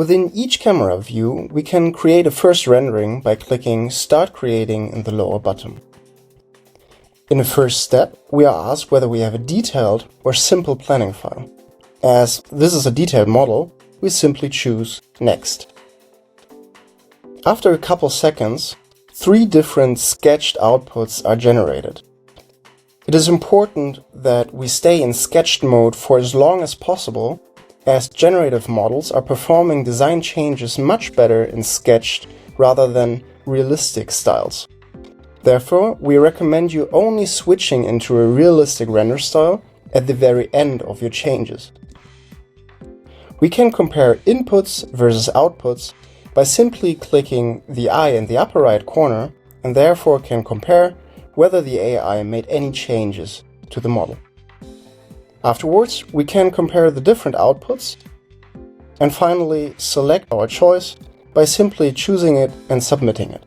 Within each camera view, we can create a first rendering by clicking Start Creating in the lower button. In the first step, we are asked whether we have a detailed or simple planning file. As this is a detailed model, we simply choose Next. After a couple seconds, 3 different sketched outputs are generated. It is important that we stay in sketched mode for as long as possible, as generative models are performing design changes much better in sketched rather than realistic styles. Therefore, we recommend you only switching into a realistic render style at the very end of your changes. We can compare inputs versus outputs by simply clicking the eye in the upper right corner, and therefore can compare whether the AI made any changes to the model. Afterwards, we can compare the different outputs and finally select our choice by simply choosing it and submitting it.